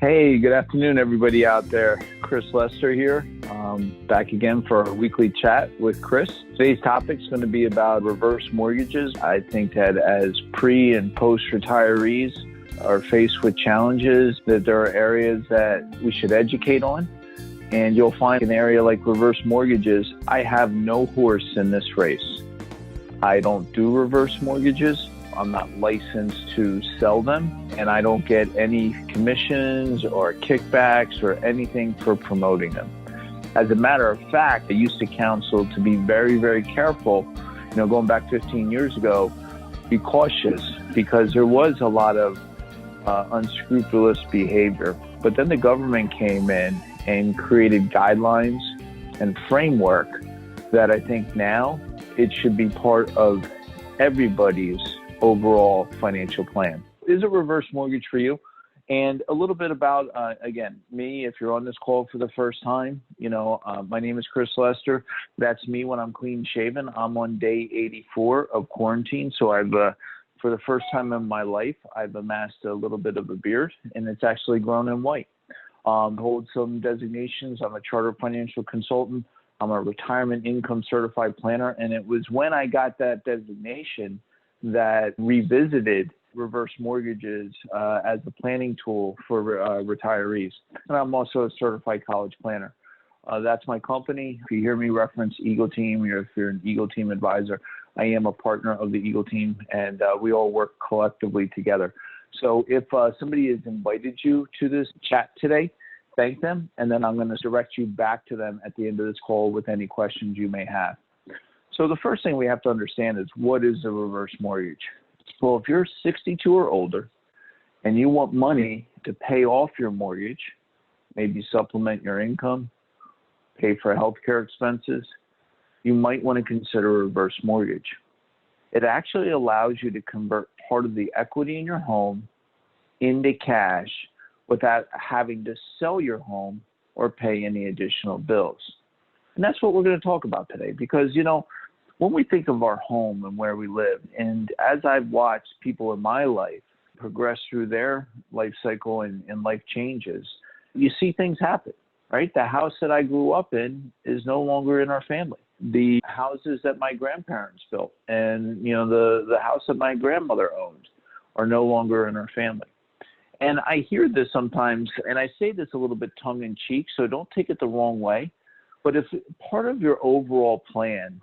Hey, good afternoon, everybody out there. Chris Lester here, back again for our weekly chat with Chris. Today's topic is going to be about reverse mortgages. I think that as pre and post retirees are faced with challenges, that there are areas that we should educate on. And you'll find an area like reverse mortgages, I have no horse in this race. I don't do reverse mortgages. I'm not licensed to sell them, and I don't get any commissions or kickbacks or anything for promoting them. As a matter of fact, I used to counsel to be very, very careful, going back 15 years ago, be cautious, because there was a lot of unscrupulous behavior. But then the government came in and created guidelines and framework that I think now it should be part of everybody's overall financial plan. Is a reverse mortgage for you? And a little bit about, again, me, if you're on this call for the first time, my name is Chris Lester. That's me when I'm clean shaven. I'm on day 84 of quarantine. So for the first time in my life, I've amassed a little bit of a beard, and it's actually grown in white. Hold some designations. I'm a chartered financial consultant. I'm a retirement income certified planner. And it was when I got that designation that revisited reverse mortgages as a planning tool for retirees. And I'm also a certified college planner. That's my company. If you hear me reference Eagle Team, or if you're an Eagle Team advisor, I am a partner of the Eagle Team, and we all work collectively together. So if somebody has invited you to this chat today, thank them, and then I'm going to direct you back to them at the end of this call with any questions you may have. So the first thing we have to understand is, what is a reverse mortgage? Well, if you're 62 or older and you want money to pay off your mortgage, maybe supplement your income, pay for healthcare expenses, you might want to consider a reverse mortgage. It actually allows you to convert part of the equity in your home into cash without having to sell your home or pay any additional bills. And that's what we're going to talk about today, because, when we think of our home and where we live, and as I've watched people in my life progress through their life cycle and life changes, you see things happen, right? The house that I grew up in is no longer in our family. The houses that my grandparents built and, the house that my grandmother owned are no longer in our family. And I hear this sometimes, and I say this a little bit tongue in cheek, so don't take it the wrong way. But if part of your overall plan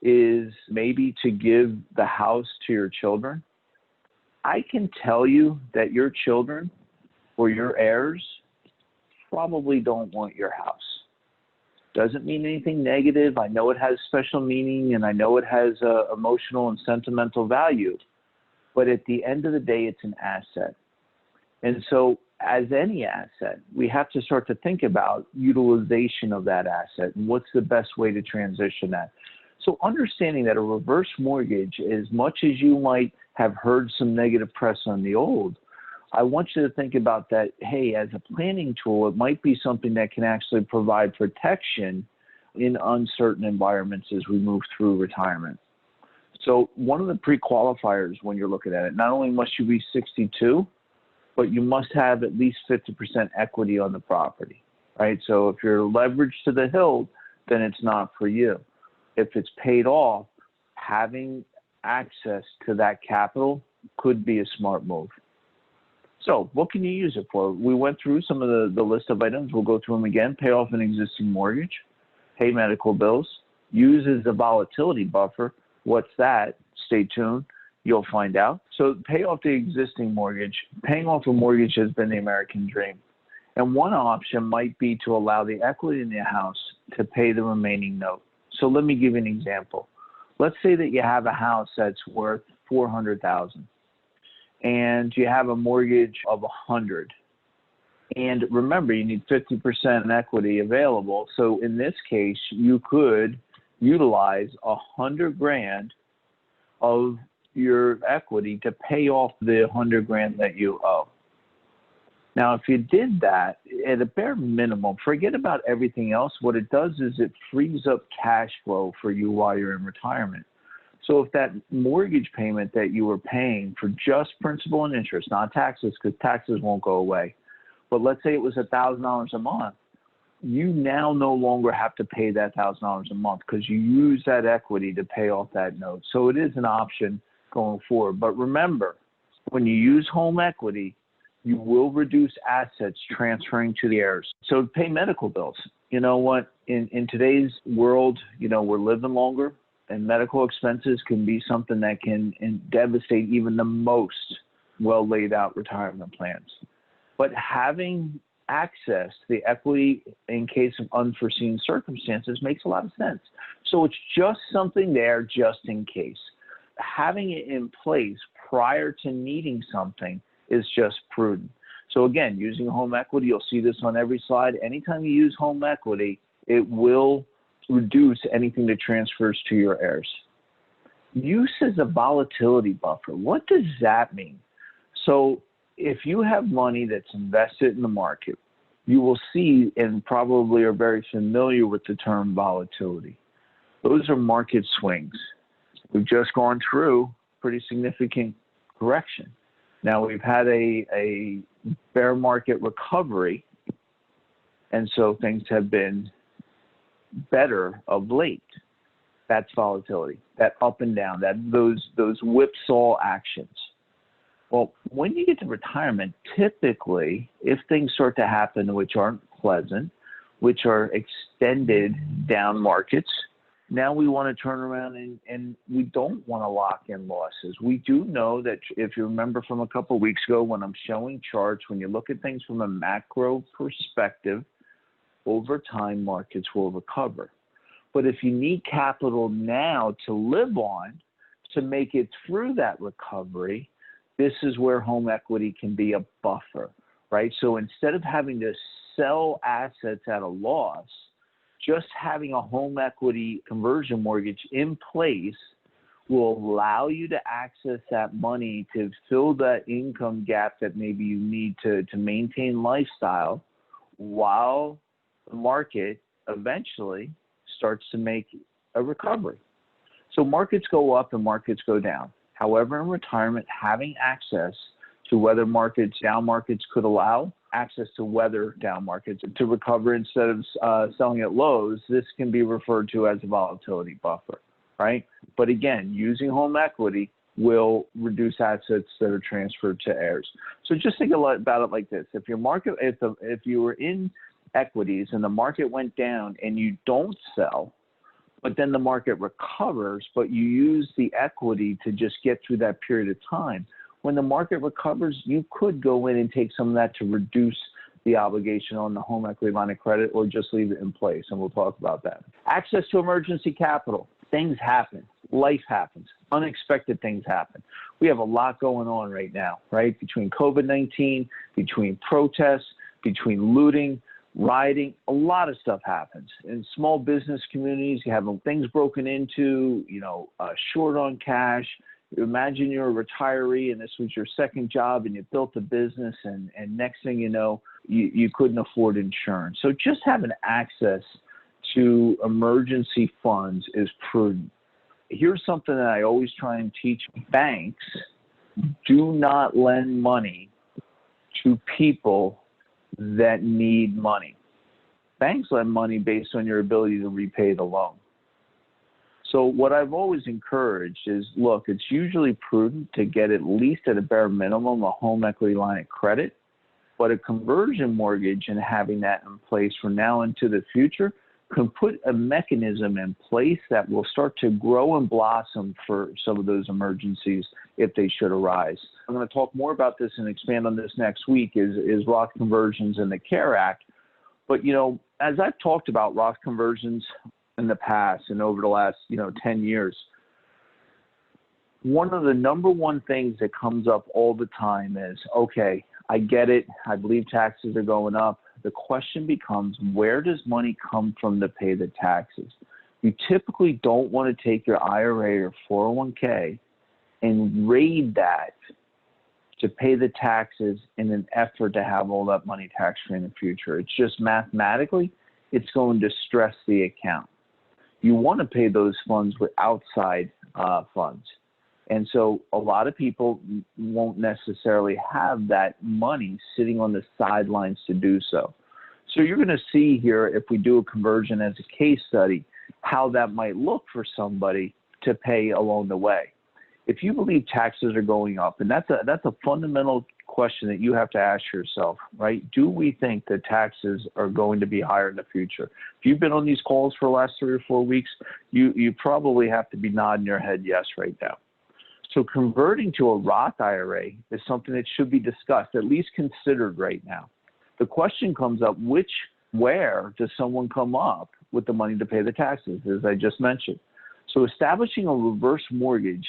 is maybe to give the house to your children, I can tell you that your children or your heirs probably don't want your house. Doesn't mean anything negative. I know it has special meaning, and I know it has emotional and sentimental value. But at the end of the day, it's an asset. And so as any asset, we have to start to think about utilization of that asset and what's the best way to transition that. So understanding that a reverse mortgage, as much as you might have heard some negative press on the old, I want you to think about that, hey, as a planning tool, it might be something that can actually provide protection in uncertain environments as we move through retirement. So one of the pre-qualifiers when you're looking at it, not only must you be 62, but you must have at least 50% equity on the property, right? So if you're leveraged to the hilt, then it's not for you. If it's paid off, having access to that capital could be a smart move. So what can you use it for? We went through some of the list of items. We'll go through them again. Pay off an existing mortgage, pay medical bills, use as a volatility buffer. What's that? Stay tuned. You'll find out. So pay off the existing mortgage. Paying off a mortgage has been the American dream. And one option might be to allow the equity in the house to pay the remaining note. So let me give you an example. Let's say that you have a house that's worth $400,000 and you have a mortgage of $100,000. And remember, you need 50% in equity available. So in this case, you could utilize $100,000 of your equity to pay off the $100,000 that you owe. Now, if you did that at a bare minimum, forget about everything else. What it does is it frees up cash flow for you while you're in retirement. So if that mortgage payment that you were paying for just principal and interest, not taxes, because taxes won't go away, But let's say it was $1,000 a month. You now no longer have to pay that $1,000 a month because you use that equity to pay off that note. So it is an option going forward. But remember, when you use home equity, you will reduce assets transferring to the heirs. So pay medical bills. You know what? In today's world, we're living longer, and medical expenses can be something that can devastate even the most well laid out retirement plans. But having access to the equity in case of unforeseen circumstances makes a lot of sense. So it's just something there just in case. Having it in place prior to needing something is just prudent. So again, using home equity, you'll see this on every slide. Anytime you use home equity, it will reduce anything that transfers to your heirs. Use as a volatility buffer. What does that mean? So if you have money that's invested in the market, you will see and probably are very familiar with the term volatility. Those are market swings. We've just gone through pretty significant correction. Now we've had a bear market recovery, and so things have been better of late. That's volatility, that up and down, those whipsaw actions. Well, when you get to retirement, typically, if things start to happen which aren't pleasant, which are extended down markets, now we want to turn around and we don't want to lock in losses. We do know that if you remember from a couple of weeks ago when I'm showing charts, when you look at things from a macro perspective, over time markets will recover. But if you need capital now to live on, to make it through that recovery, this is where home equity can be a buffer, right? So instead of having to sell assets at a loss, just having a home equity conversion mortgage in place will allow you to access that money to fill that income gap that maybe you need to maintain lifestyle while the market eventually starts to make a recovery. So markets go up and markets go down. However, in retirement, having access to whether down markets could allow access to weather down markets to recover instead of selling at lows, this can be referred to as a volatility buffer, right? But again, using home equity will reduce assets that are transferred to heirs. So just think about it like this. If you were in equities and the market went down and you don't sell, but then the market recovers, but you use the equity to just get through that period of time. When the market recovers, you could go in and take some of that to reduce the obligation on the home equity line of credit or just leave it in place, and we'll talk about that. Access to emergency capital. Things happen. Life happens. Unexpected things happen. We have a lot going on right now, right? Between COVID-19, between protests, between looting, rioting, a lot of stuff happens. In small business communities, you have things broken into, short on cash. Imagine you're a retiree and this was your second job and you built a business and next thing you know, you couldn't afford insurance. So just having access to emergency funds is prudent. Here's something that I always try and teach. Banks do not lend money to people that need money. Banks lend money based on your ability to repay the loan. So what I've always encouraged is, look, it's usually prudent to get at least at a bare minimum a home equity line of credit, but a conversion mortgage and having that in place from now into the future can put a mechanism in place that will start to grow and blossom for some of those emergencies if they should arise. I'm going to talk more about this and expand on this next week is Roth conversions and the CARE Act. But, as I've talked about Roth conversions in the past and over the last, 10 years, one of the number one things that comes up all the time is, okay, I get it. I believe taxes are going up. The question becomes, where does money come from to pay the taxes? You typically don't want to take your IRA or 401k and raid that to pay the taxes in an effort to have all that money tax-free in the future. It's just mathematically, it's going to stress the account. You want to pay those funds with outside funds. And so a lot of people won't necessarily have that money sitting on the sidelines to do so. So you're going to see here, if we do a conversion as a case study, how that might look for somebody to pay along the way. If you believe taxes are going up, and that's a fundamental question that you have to ask yourself, right? Do we think that taxes are going to be higher in the future? If you've been on these calls for the last 3 or 4 weeks, you probably have to be nodding your head yes right now. So converting to a Roth IRA is something that should be discussed, at least considered right now. The question comes up, where does someone come up with the money to pay the taxes, as I just mentioned? So establishing a reverse mortgage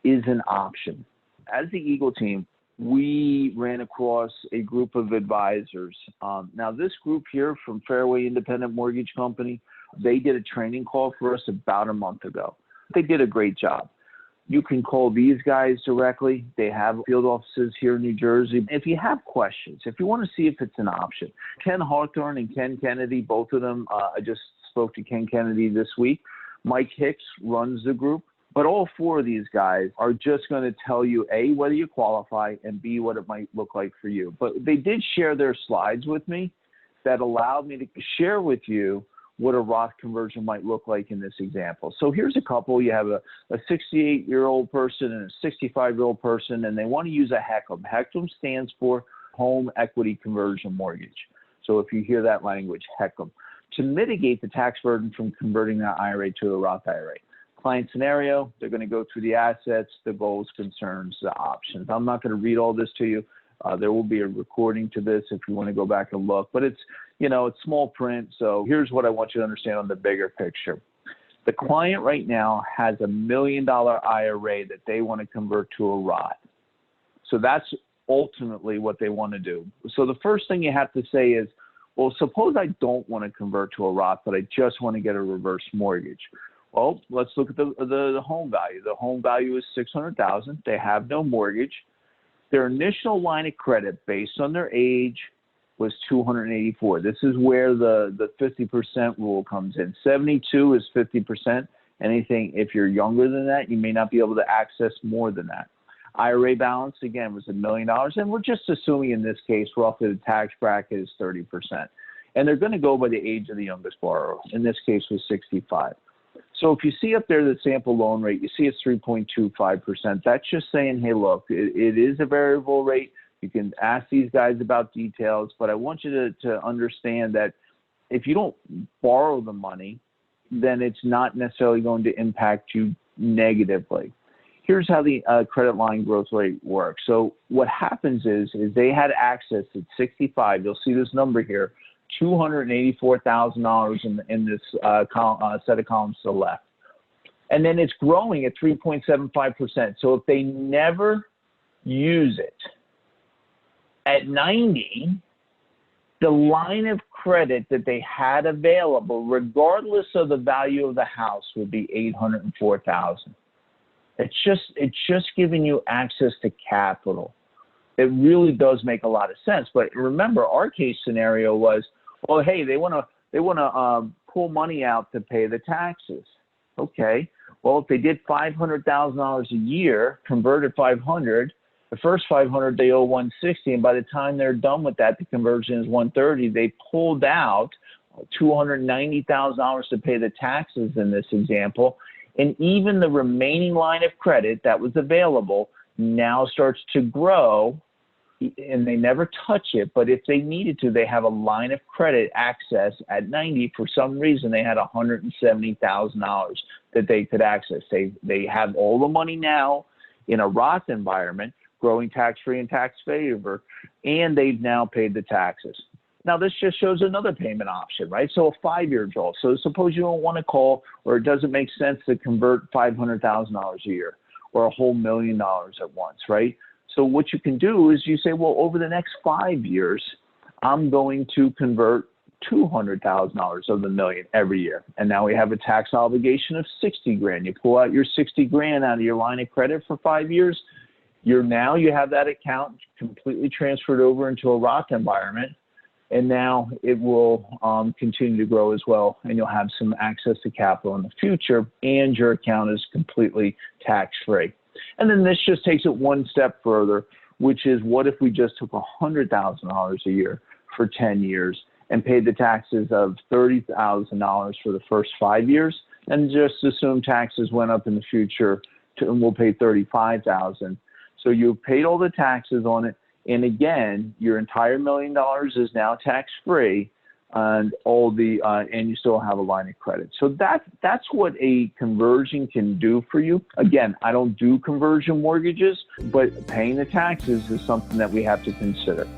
is an option. As the Eagle team, we ran across a group of advisors. Now, this group here from FAIRWAY Independent Mortgage Company, they did a training call for us about a month ago. They did a great job. You can call these guys directly. They have field offices here in New Jersey. If you have questions, if you want to see if it's an option, Ken Hawthorne and Ken Kennedy, both of them, I just spoke to Ken Kennedy this week. Mike Hicks runs the group. But all 4 of these guys are just going to tell you, A, whether you qualify, and B, what it might look like for you. But they did share their slides with me that allowed me to share with you what a Roth conversion might look like in this example. So here's a couple. You have a 68-year-old person and a 65-year-old person, and they want to use a HECM. HECM stands for Home Equity Conversion Mortgage. So if you hear that language, HECM, to mitigate the tax burden from converting that IRA to a Roth IRA. Client scenario, they're going to go through the assets, the goals, concerns, the options. I'm not going to read all this to you. There will be a recording to this if you want to go back and look, but it's small print. So here's what I want you to understand on the bigger picture. The client right now has $1 million IRA that they want to convert to a Roth. So that's ultimately what they want to do. So the first thing you have to say is, well, suppose I don't want to convert to a Roth, but I just want to get a reverse mortgage. Well, let's look at the home value. The home value is $600,000. They have no mortgage. Their initial line of credit, based on their age, was $284. This is where the 50% rule comes in. 72 is 50%. Anything, if you're younger than that, you may not be able to access more than that. IRA balance, again, was $1 million. And we're just assuming in this case, roughly the tax bracket is 30%. And they're going to go by the age of the youngest borrower. In this case, was 65. So if you see up there the sample loan rate, you see it's 3.25%. That's just saying, hey, look, it is a variable rate. You can ask these guys about details, but I want you to understand that if you don't borrow the money, then it's not necessarily going to impact you negatively. Here's how the credit line growth rate works. So what happens is they had access at 65. You'll see this number here. $284,000 in this set of columns to the left. And then it's growing at 3.75%. So if they never use it, at 90, the line of credit that they had available, regardless of the value of the house, would be $804,000. It's just giving you access to capital. It really does make a lot of sense. But remember, our case scenario was, well, hey, they want to pull money out to pay the taxes. Okay. Well, if they did $500,000 a year, converted 500, the first 500 they owe 160, and by the time they're done with that, the conversion is 130. They pulled out $290,000 to pay the taxes in this example, and even the remaining line of credit that was available now starts to grow, and they never touch it. But if they needed to, they have a line of credit access at 90. For some reason, they had $170,000 that they could access. They have all the money now in a Roth environment, growing tax-free and tax favor, and they've now paid the taxes. Now, this just shows another payment option, right? So a 5-year draw. So suppose you don't want to call, or it doesn't make sense to convert $500,000 a year or a whole $1 million at once, right? So what you can do is you say, well, over the next 5 years, I'm going to convert $200,000 of the $1 million every year. And now we have a tax obligation of $60,000. You pull out your $60,000 out of your line of credit for 5 years. You have that account completely transferred over into a Roth environment. And now it will continue to grow as well, and you'll have some access to capital in the future, and your account is completely tax-free. And then this just takes it one step further, which is what if we just took $100,000 a year for 10 years and paid the taxes of $30,000 for the first 5 years, and just assume taxes went up in the future and we'll pay $35,000. So you've paid all the taxes on it. And again, your entire $1 million is now tax-free, and and you still have a line of credit. So that's what a conversion can do for you. Again, I don't do conversion mortgages, but paying the taxes is something that we have to consider.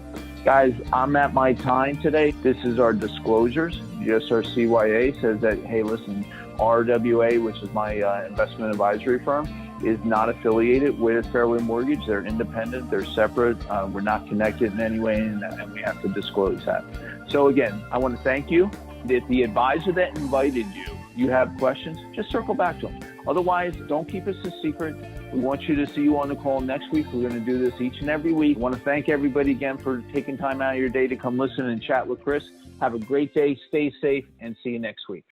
Guys, I'm at my time today. This is our disclosures. GSR CYA says that, hey, listen, RWA, which is my investment advisory firm, is not affiliated with Fairway Mortgage. They're independent. They're separate. We're not connected in any way, and we have to disclose that. So again, I want to thank you. If the advisor that invited you have questions, just circle back to them. Otherwise, don't keep us a secret. We want you to see you on the call next week. We're going to do this each and every week. I want to thank everybody again for taking time out of your day to come listen and chat with Chris. Have a great day. Stay safe, and see you next week.